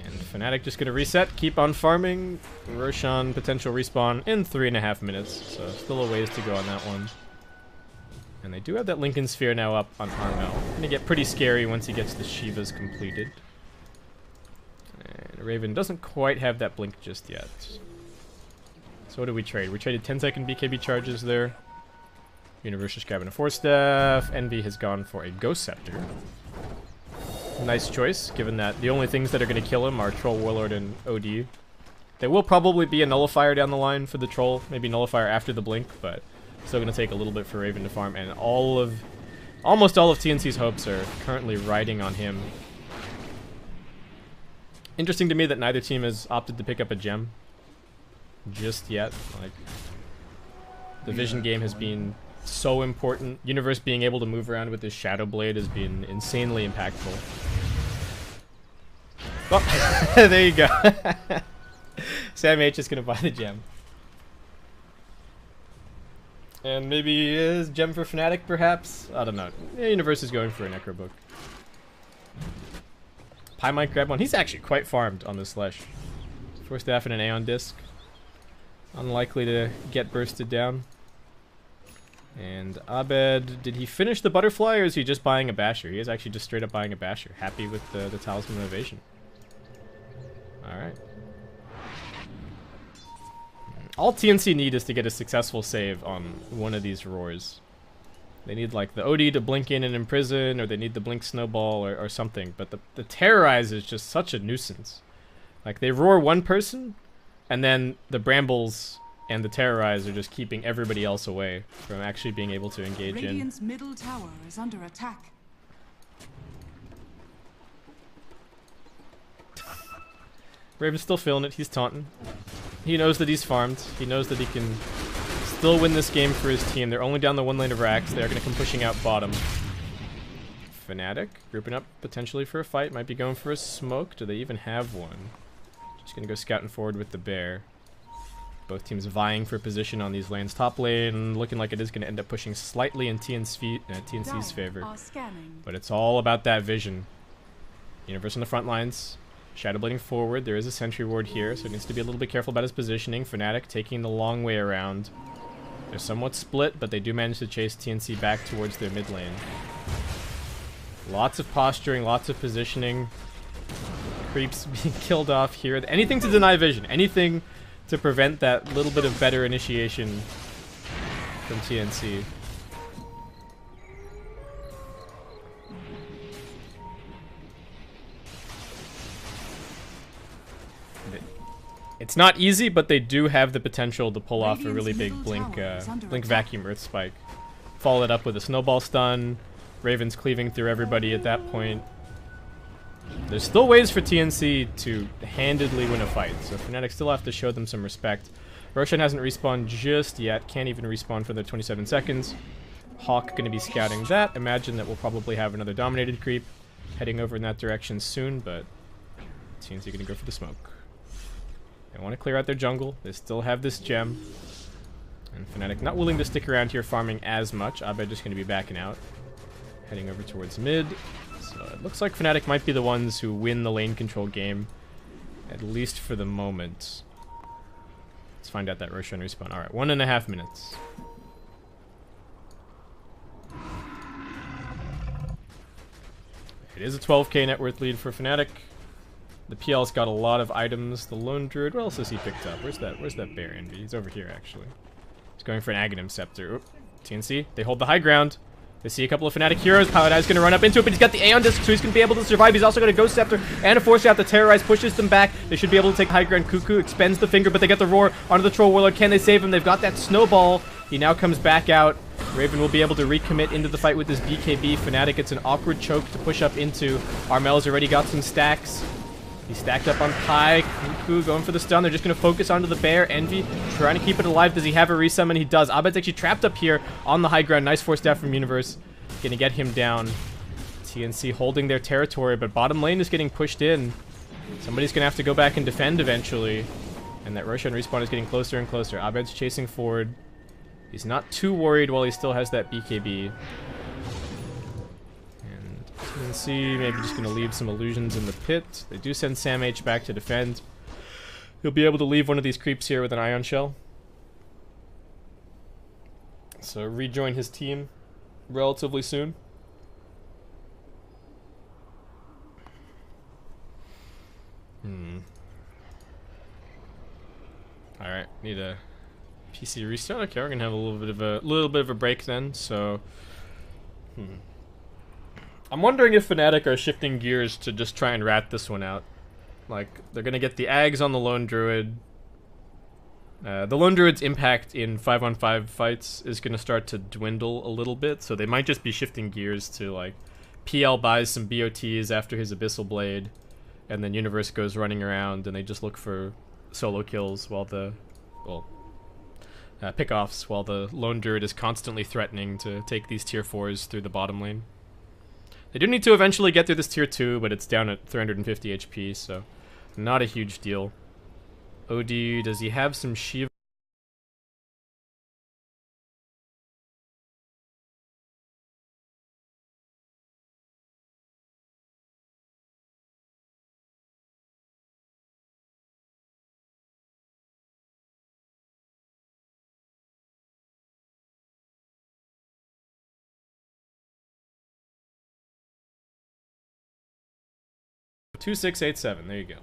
And Fnatic just gonna reset, keep on farming. Roshan potential respawn in 3.5 minutes, so still a ways to go on that one. And they do have that Lincoln Sphere now up on Armel. Gonna get pretty scary once he gets the Shivas completed. And Raven doesn't quite have that blink just yet. So what did we trade? We traded 10-second BKB charges there. Universe just grabbing a Force Staff. Envy has gone for a Ghost Scepter. Nice choice, given that the only things that are going to kill him are Troll, Warlord, and OD. There will probably be a Nullifier down the line for the Troll. Maybe Nullifier after the Blink, but still going to take a little bit for Raven to farm. And almost all of TNC's hopes are currently riding on him. Interesting to me that neither team has opted to pick up a gem just yet. Like, the Vision game has been so important. Universe being able to move around with his Shadow Blade has been insanely impactful. Oh, there you go. Sam H is gonna buy the gem. And maybe is gem for Fnatic, perhaps? I don't know. Yeah, Universe is going for a Necro Book. Pi might grab one. He's actually quite farmed on this Slash. Force Staff and an Aeon Disc. Unlikely to get bursted down. And Abed, did he finish the Butterfly, or is he just buying a Basher? He is actually just straight up buying a Basher. Happy with the Talisman of Evasion. Alright. All TNC need is to get a successful save on one of these roars. They need like the OD to blink in and imprison, or they need the blink snowball or something. But the Terrorize is just such a nuisance. Like, they roar one person, and then the Brambles and the Terrorize are just keeping everybody else away from actually being able to engage in. Radiant's middle tower is under attack. Raven's still feeling it. He's taunting. He knows that he's farmed. He knows that he can still win this game for his team. They're only down the one lane of Rax. They're going to come pushing out bottom. Fnatic grouping up potentially for a fight. Might be going for a smoke. Do they even have one? Just going to go scouting forward with the bear. Both teams vying for position on these lanes. Top lane looking like it is going to end up pushing slightly in TNC's favor. But it's all about that vision. Universe on the front lines. Shadow blading forward. There is a sentry ward here, so he needs to be a little bit careful about his positioning. Fnatic taking the long way around. They're somewhat split, but they do manage to chase TNC back towards their mid lane. Lots of posturing, lots of positioning. Creeps being killed off here. Anything to deny vision. Anything to prevent that little bit of better initiation from TNC. It's not easy, but they do have the potential to pull off a really big blink vacuum earth spike. Follow it up with a snowball stun. Raven's cleaving through everybody at that point. There's still ways for TNC to handedly win a fight, so Fnatic still have to show them some respect. Roshan hasn't respawned just yet, can't even respawn for the 27 seconds. Hawk going to be scouting that. Imagine that we'll probably have another dominated creep heading over in that direction soon, but TNC going to go for the smoke. They want to clear out their jungle. They still have this gem. And Fnatic not willing to stick around here farming as much. Abed just going to be backing out. Heading over towards mid. So it looks like Fnatic might be the ones who win the lane control game. At least for the moment. Let's find out that Roshan respawn. Alright, 1.5 minutes. It is a 12k net worth lead for Fnatic. The PL's got a lot of items. The Lone Druid, what else has he picked up? Where's that bear envy? He's over here, actually. He's going for an Aghanim Scepter. Oop. TNC, they hold the high ground. They see a couple of Fnatic heroes. Paladin's going to run up into it, but he's got the Aeon Disc, so he's going to be able to survive. He's also got a Ghost Scepter and a Force Staff. The Terrorize pushes them back. They should be able to take the high ground. Cuckoo expends the finger, but they get the Roar onto the Troll Warlord. Can they save him? They've got that Snowball. He now comes back out. Raven will be able to recommit into the fight with this BKB. Fnatic gets an awkward choke to push up into. Armel's already got some stacks. He's stacked up on Pi. Cuckoo going for the stun. They're just going to focus onto the bear. Envy trying to keep it alive. Does he have a resummon? He does. Abed's actually trapped up here on the high ground. Nice Force Staff from Universe. Going to get him down. TNC holding their territory, but bottom lane is getting pushed in. Somebody's going to have to go back and defend eventually. And that Roshan respawn is getting closer and closer. Abed's chasing forward. He's not too worried while he still has that BKB. TNC maybe just going to leave some illusions in the pit. They do send Sam H back to defend. He'll be able to leave one of these creeps here with an Ion Shell. So rejoin his team relatively soon. Alright, need a PC restart. Okay, we're gonna have a little bit of a break then. So, I'm wondering if Fnatic are shifting gears to just try and rat this one out. Like, they're gonna get the Ags on the Lone Druid. The Lone Druid's impact in 5-on-5 fights is gonna start to dwindle a little bit, so they might just be shifting gears to, like, PL buys some BOTs after his Abyssal Blade, and then Universe goes running around, and they just look for solo kills while the, well, pick-offs, while the Lone Druid is constantly threatening to take these tier 4s through the bottom lane. They do need to eventually get through this tier 2, but it's down at 350 HP, so not a huge deal. OD, does he have some Shiva? Two 687. There you go.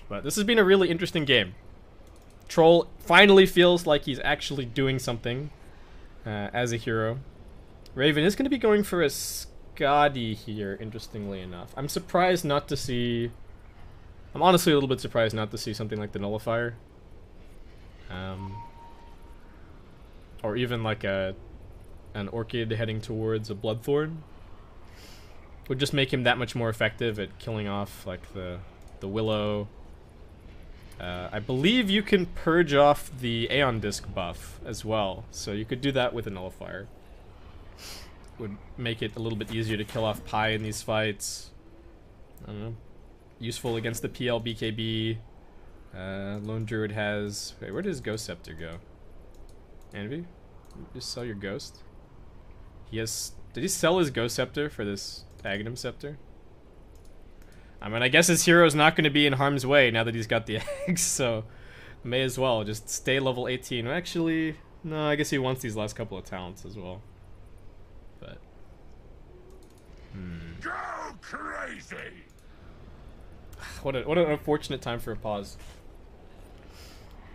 But this has been a really interesting game. Troll finally feels like he's actually doing something as a hero. Raven is going to be going for a Skadi here, interestingly enough. I'm surprised not to see... I'm honestly a little bit surprised not to see something like the Nullifier. Or even like an Orchid heading towards a Bloodthorn. Would just make him that much more effective at killing off like the Willow. I believe you can purge off the Aeon Disc buff as well, so you could do that with a Nullifier. Would make it a little bit easier to kill off Pi in these fights. I don't know. Useful against the PL BKB. Lone Druid has... Wait, where does Ghost Scepter go? Envy? Just sell your Ghost? He has... Did he sell his Ghost Scepter for this Aghanim Scepter? I mean, I guess his hero's not going to be in harm's way now that he's got the eggs, so may as well just stay level 18. Actually, no, I guess he wants these last couple of talents as well. But Go crazy! what an unfortunate time for a pause.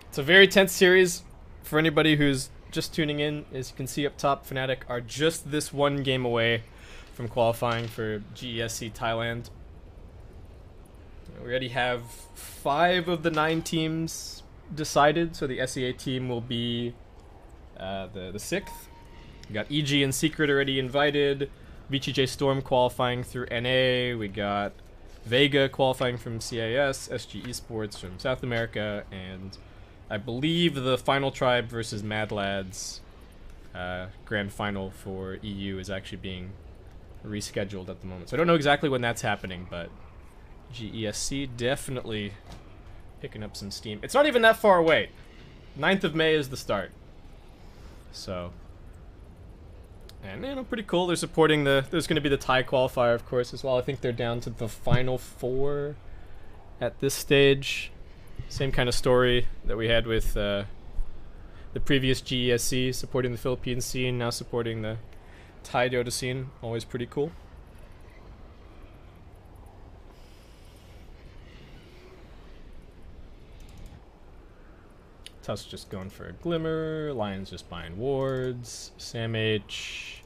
It's a very tense series for anybody who's just tuning in. As you can see up top, Fnatic are just this one game away from qualifying for GESC Thailand. We already have 5 of the 9 teams decided, so the SEA team will be the 6th. We got EG and Secret already invited. VTJ Storm qualifying through NA. We got Vega qualifying from CIS, SG Esports from South America, and I believe the Final Tribe versus Mad Lads grand final for EU is actually being rescheduled at the moment. So I don't know exactly when that's happening, but GESC definitely picking up some steam. It's not even that far away. 9th of May is the start. So, and you know, pretty cool. They're supporting the... There's going to be the Thai qualifier, of course, as well. I think they're down to the final 4 at this stage. Same kind of story that we had with the previous GESC, supporting the Philippine scene, now supporting the Thai Dota scene. Always pretty cool. Tusk just going for a Glimmer. Lion's just buying wards. Sam H.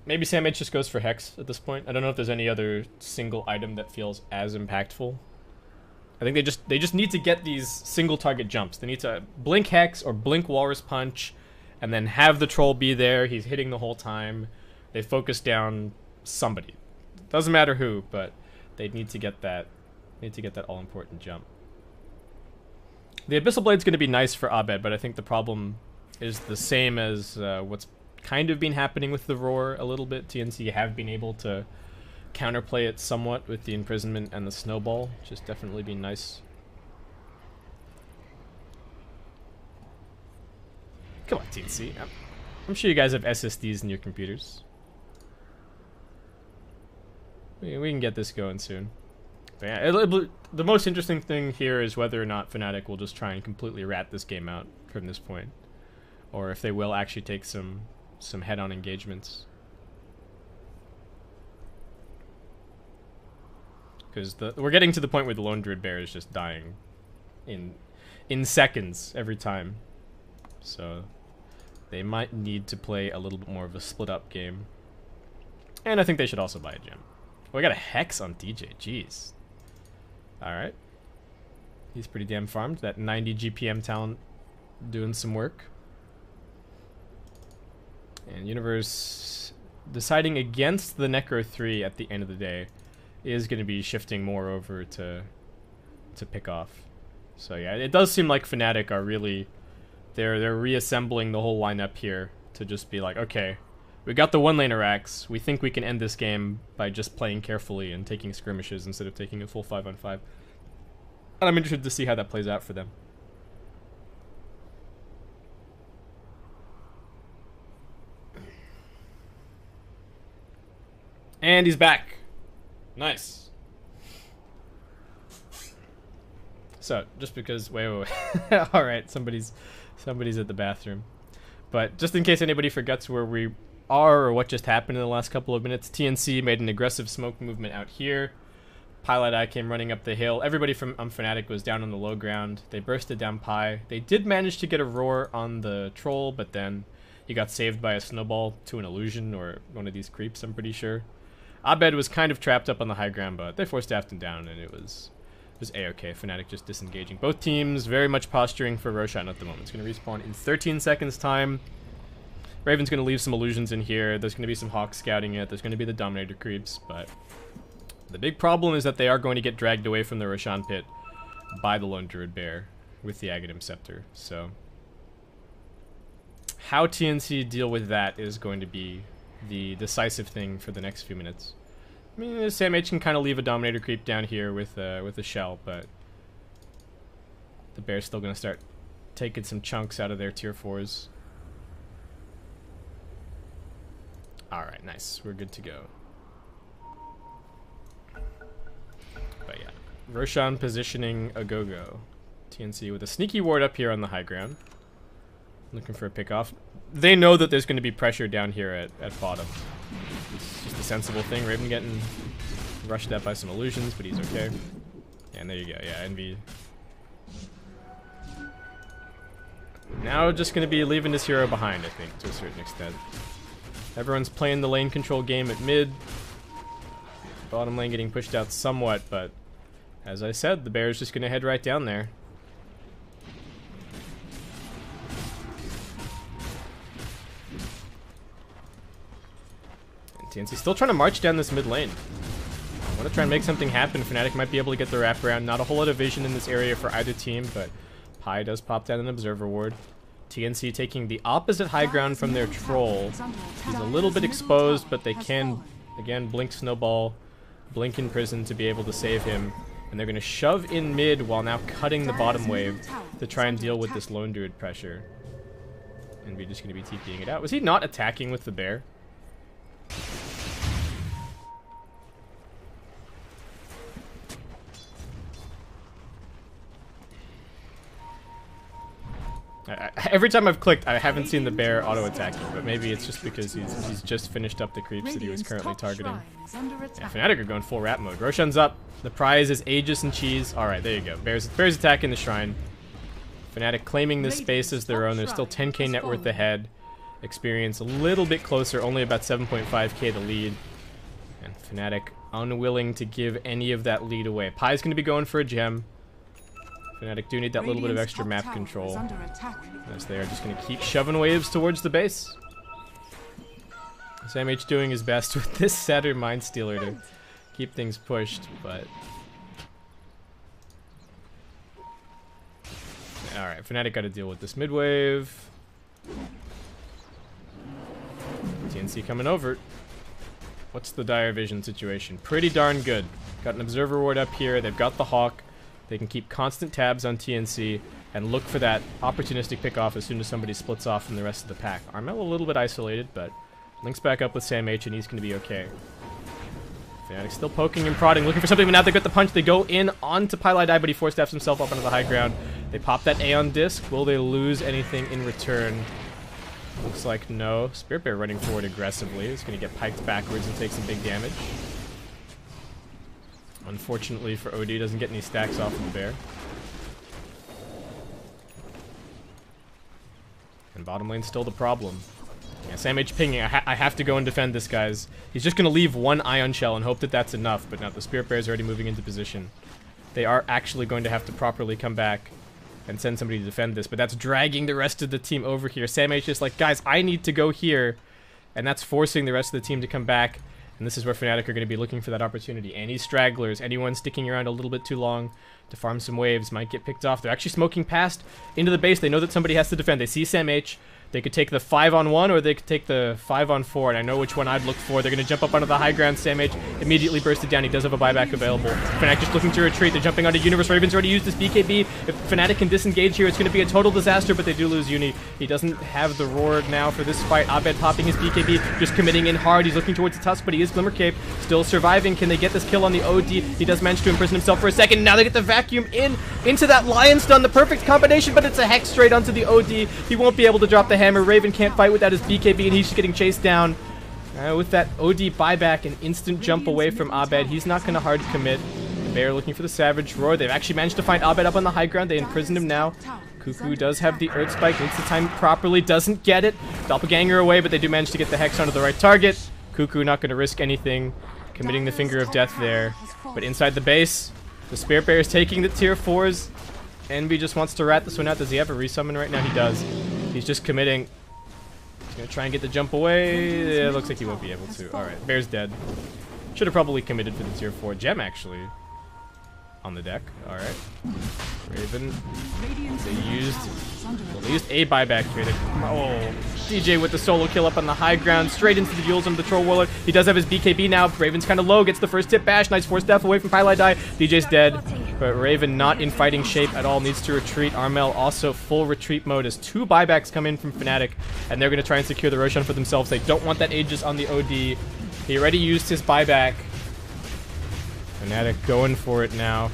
Maybe Sam H just goes for Hex at this point. I don't know if there's any other single item that feels as impactful. I think they just need to get these single target jumps. They need to blink Hex or blink Walrus Punch, and then have the troll be there. He's hitting the whole time. They focus down somebody. Doesn't matter who, but they need to get that. Need to get that all important jump. The Abyssal Blade's going to be nice for Abed, but I think the problem is the same as what's kind of been happening with the Roar a little bit. TNC have been able to counterplay it somewhat with the Imprisonment and the Snowball, which has definitely been nice. Come on, TNC. I'm sure you guys have SSDs in your computers. We can get this going soon. But yeah, the most interesting thing here is whether or not Fnatic will just try and completely rat this game out from this point, or if they will actually take some head-on engagements. because we're getting to the point where the lone druid bear is just dying in seconds every time. So they might need to play a little bit more of a split up game. And I think they should also buy a gem. Oh, we got a Hex on DJ. Jeez. Alright. He's pretty damn farmed. That 90 GPM talent doing some work. And Universe deciding against the Necro 3 at the end of the day is going to be shifting more over to pick off. So yeah, it does seem like Fnatic are really... They're reassembling the whole lineup here to just be like, okay, we got the one laner axe. We think we can end this game by just playing carefully and taking skirmishes instead of taking a full 5-on-5. And I'm interested to see how that plays out for them. And he's back. Nice. So, just because... Wait. Alright, somebody's at the bathroom. But just in case anybody forgets where we are or what just happened in the last couple of minutes, TNC made an aggressive smoke movement out here. Pilot Eye came running up the hill. Everybody from Fnatic was down on the low ground. They bursted down Pi. They did manage to get a roar on the troll, but then he got saved by a snowball to an illusion or one of these creeps, I'm pretty sure. Abed was kind of trapped up on the high ground, but they force-staffed him down, and it was A-okay. Fnatic just disengaging. Both teams very much posturing for Roshan at the moment. It's going to respawn in 13 seconds time. Raven's going to leave some illusions in here. There's going to be some Hawks scouting it. There's going to be the Dominator creeps, but the big problem is that they are going to get dragged away from the Roshan pit by the Lone Druid Bear with the Aghanim Scepter. So how TNC deal with that is going to be the decisive thing for the next few minutes. I mean, Sam H can kind of leave a Dominator creep down here with a shell, but the Bear's still going to start taking some chunks out of their tier 4s. Alright, nice. We're good to go. But yeah, Roshan positioning a go-go. TNC with a sneaky ward up here on the high ground. Looking for a pickoff. They know that there's going to be pressure down here at bottom. It's just a sensible thing. Raven getting rushed at by some illusions, but he's okay. And there you go. Yeah, Envy. Now just going to be leaving this hero behind, I think, to a certain extent. Everyone's playing the lane control game at mid. Bottom lane getting pushed out somewhat, but as I said, the Bear's just going to head right down there. TNC still trying to march down this mid lane. I want to try and make something happen. Fnatic might be able to get the wraparound. Not a whole lot of vision in this area for either team, but Pi does pop down an Observer Ward. TNC taking the opposite high ground from their troll. He's a little bit exposed, but they can, again, blink Snowball, blink in Prison to be able to save him. And they're going to shove in mid while now cutting the bottom wave to try and deal with this Lone Druid pressure. And we're just going to be TPing it out. Was he not attacking with the Bear? Every time I've clicked, I haven't seen the Bear auto-attacking, but maybe it's just because he's just finished up the creeps that he was currently targeting. Yeah, Fnatic are going full rat mode. Roshan's up. The prize is Aegis and Cheese. Alright, there you go. Bears attacking the Shrine. Fnatic claiming this space as their own. They're still 10k net worth ahead. Experience a little bit closer, only about 7.5k the lead. And Fnatic unwilling to give any of that lead away. Pi's going to be going for a gem. Fnatic do need that little bit of extra map control, as they are just going to keep shoving waves towards the base. Sam H doing his best with this Saturn Mind Stealer to keep things pushed, but... Alright, Fnatic got to deal with this mid wave. TNC coming over. What's the Dire Vision situation? Pretty darn good. Got an Observer Ward up here, they've got the Hawk. They can keep constant tabs on TNC and look for that opportunistic pickoff as soon as somebody splits off from the rest of the pack. Armel a little bit isolated, but links back up with Sam H and he's going to be okay. Fnatic still poking and prodding, looking for something, but now they get the punch. They go in onto Pilot Eye, but he force-staffs himself up onto the high ground. They pop that Aeon Disc. Will they lose anything in return? Looks like no. Spirit Bear running forward aggressively. He's going to get piked backwards and take some big damage. Unfortunately for OD, doesn't get any stacks off of the bear. And bottom lane's still the problem. Yeah, Sam H pinging. I have to go and defend this, guys. He's just going to leave one Ion Shell and hope that that's enough, but now the Spirit Bear is already moving into position. They are actually going to have to properly come back and send somebody to defend this, but that's dragging the rest of the team over here. Sam H is like, guys, I need to go here, and that's forcing the rest of the team to come back, and this is where Fnatic are going to be looking for that opportunity. Any stragglers, anyone sticking around a little bit too long to farm some waves might get picked off. They're actually smoking past into the base. They know that somebody has to defend. They see Sam H. They could take the 5-on-1 or they could take the 5-on-4, and I know which one I'd look for. They're going to jump up onto the high ground. Sam H immediately bursted down. He does have a buyback available. Fnatic just looking to retreat. They're jumping onto Universe. Raven's already used his BKB. If Fnatic can disengage here, it's going to be a total disaster, but they do lose Uni. He doesn't have the roar now for this fight. Abed popping his BKB, just committing in hard. He's looking towards the Tusk, but he is Glimmer Cape, still surviving. Can they get this kill on the OD? He does manage to imprison himself for a second. Now they get the vacuum into that Lion Stun, the perfect combination, but it's a Hex straight onto the OD. He won't be able to drop the hammer. Raven can't fight without his BKB, and he's just getting chased down. With that OD buyback, an instant jump away from Abed. He's not going to hard commit. The Bear looking for the Savage Roar. They've actually managed to find Abed up on the high ground. They imprisoned him now. Cuckoo does have the Earth Spike, needs to time it properly, doesn't get it. Doppelganger away, but they do manage to get the Hex onto the right target. Cuckoo not going to risk anything, committing the Finger of Death there. But inside the base, the Spirit Bear is taking the tier 4s. Envy just wants to rat this one out. Does he have a resummon right now? He does. He's just committing. He's going to try and get the jump away. Yeah, it looks like he won't be able to. Alright, Bear's dead. Should have probably committed for the tier 4. Gem, actually, on the deck. Alright. Raven. They used a buyback here. Oh, DJ with the solo kill up on the high ground. Straight into the duels under the Troll Warlord. He does have his BKB now. Raven's kind of low. Gets the first tip bash. Nice force death away from Pylai Die. DJ's dead. But Raven not in fighting shape at all. Needs to retreat. Armel also full retreat mode as 2 buybacks come in from Fnatic. And they're going to try and secure the Roshan for themselves. They don't want that Aegis on the OD. He already used his buyback. Fnatic going for it now.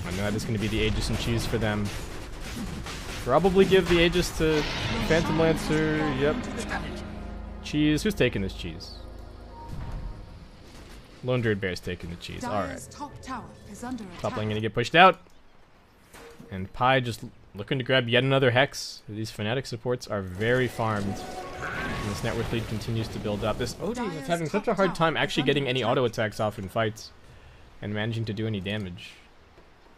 I know that is going to be the Aegis and cheese for them. Probably give the Aegis to Phantom Lancer. Yep. Cheese. Who's taking this cheese? Lone Druid Bear's taking the cheese. Alright. Top lane going to get pushed out. And Pi just looking to grab yet another Hex. These Fnatic supports are very farmed. And this net worth lead continues to build up. This OD is having such a hard time actually getting any auto attacks off in fights. And managing to do any damage.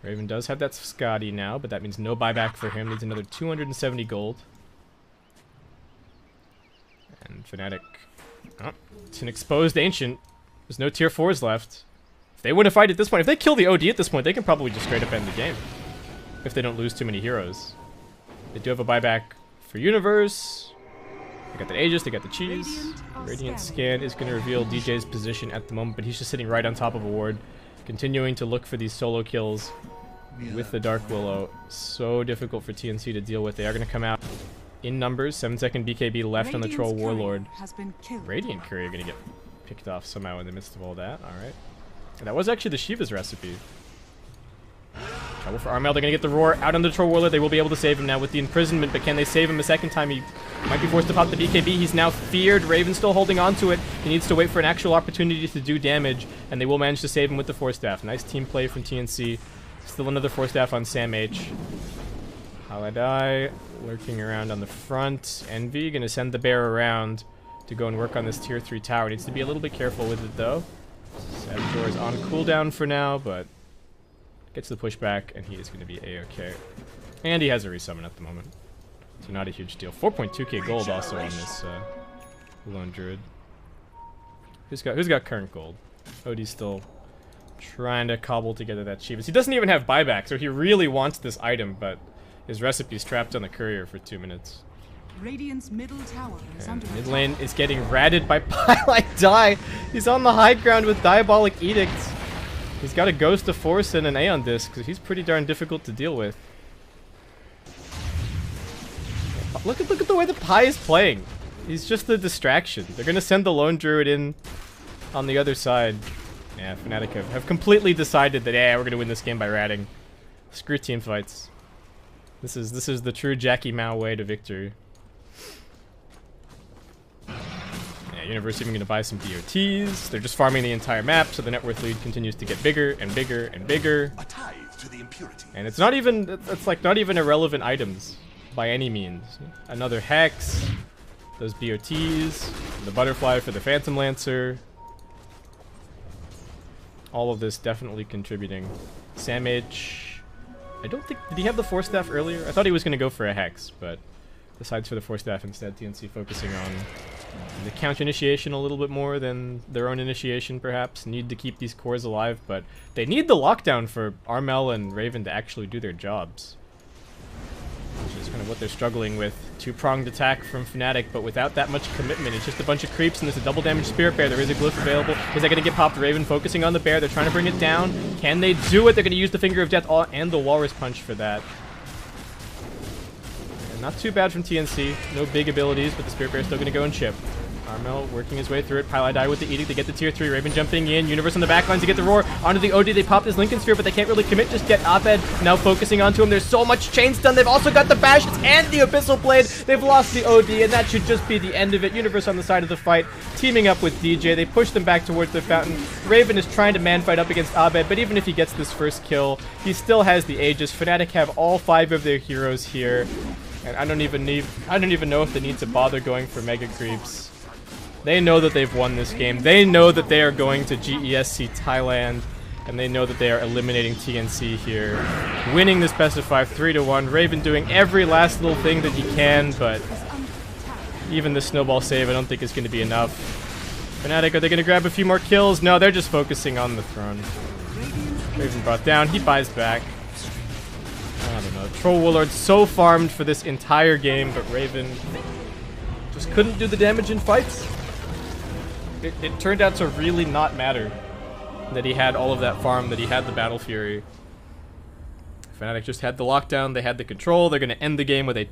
Raven does have that Scotty now, but that means no buyback for him. Needs another 270 gold. And Fnatic... Oh, it's an exposed Ancient. There's no tier 4s left. If they win a fight at this point, if they kill the OD at this point, they can probably just straight up end the game. If they don't lose too many heroes. They do have a buyback for Universe. They got the Aegis, they got the cheese. Radiant Scan is going to reveal DJ's position at the moment, but he's just sitting right on top of a ward. Continuing to look for these solo kills with the Dark Willow. So difficult for TNC to deal with. They are going to come out in numbers. 7-second BKB left on the Troll Warlord. Radiant Courier going to get picked off somehow in the midst of all that. Alright. That was actually the Shiva's recipe. Trouble for Armel. They're going to get the Roar out on the Troll Warlord. They will be able to save him now with the imprisonment, but can they save him a second time? He might be forced to pop the BKB. He's now feared. Raven's still holding on to it. He needs to wait for an actual opportunity to do damage, and they will manage to save him with the Force Staff. Nice team play from TNC. Still another Force Staff on Sam H. Haladai lurking around on the front. Envy going to send the Bear around to go and work on this tier 3 tower. Needs to be a little bit careful with it, though. Savage is on cooldown for now, but gets the pushback, and he is going to be A-okay. And he has a resummon at the moment. So not a huge deal. 4.2k gold also on this Lone Druid. Who's got current gold? Odie's still trying to cobble together that Chivas. He doesn't even have buyback, so he really wants this item, but his recipe's trapped on the courier for 2 minutes. Radiant's middle tower is under mid lane is getting ratted by Pylai Die. He's on the high ground with Diabolic Edict. He's got a Ghost of Force and an Aeon Disc, because he's pretty darn difficult to deal with. Look at the way the Pi is playing. He's just a distraction. They're going to send the Lone Druid in on the other side. Yeah, Fnatic have completely decided that, yeah, we're going to win this game by ratting. Screw team fights. This is the true Jackie Mao way to victory. Yeah, Universe even going to buy some BOTs. They're just farming the entire map, so the net worth lead continues to get bigger and bigger and bigger. A tithe to the impurity. And it's not even, it's like not even irrelevant items by any means. Another Hex, those BOTs, the Butterfly for the Phantom Lancer. All of this definitely contributing. Samage, I don't think, did he have the Force Staff earlier? I thought he was going to go for a Hex, but decides for the Force Staff instead. TNC focusing on the counter initiation a little bit more than their own initiation, perhaps. Need to keep these cores alive, but they need the lockdown for Armel and Raven to actually do their jobs. Which is kind of what they're struggling with. Two-pronged attack from Fnatic, but without that much commitment. It's just a bunch of creeps, and there's a double damage Spirit Bear. There is a glyph available. Is that going to get popped? Raven focusing on the bear. They're trying to bring it down. Can they do it? They're going to use the Finger of Death and the Walrus Punch for that. And not too bad from TNC. No big abilities, but the Spirit Bear is still going to go and chip. Armel working his way through it. Pylai die with the Edict. They get the tier 3. Raven jumping in. Universe on the backlines to get the roar. Onto the OD. They pop this Lincoln Sphere, but they can't really commit just yet. Abed now focusing onto him. There's so much chain stun. They've also got the Bashes and the Abyssal Blade. They've lost the OD, and that should just be the end of it. Universe on the side of the fight, teaming up with DJ. They push them back towards the fountain. Raven is trying to man fight up against Abed, but even if he gets this first kill, he still has the Aegis. Fnatic have all 5 of their heroes here, and I don't even know if they need to bother going for mega creeps. They know that they've won this game. They know that they are going to GESC Thailand, and they know that they are eliminating TNC here. Winning this best of 5, 3-1. Raven doing every last little thing that he can, but even the snowball save I don't think is going to be enough. Fnatic, are they going to grab a few more kills? No, they're just focusing on the throne. Raven brought down. He buys back. I don't know. Troll Warlord so farmed for this entire game, but Raven just couldn't do the damage in fights. It turned out to really not matter that he had all of that farm, that he had the Battle Fury. Fnatic just had the lockdown, they had the control. They're going to end the game with a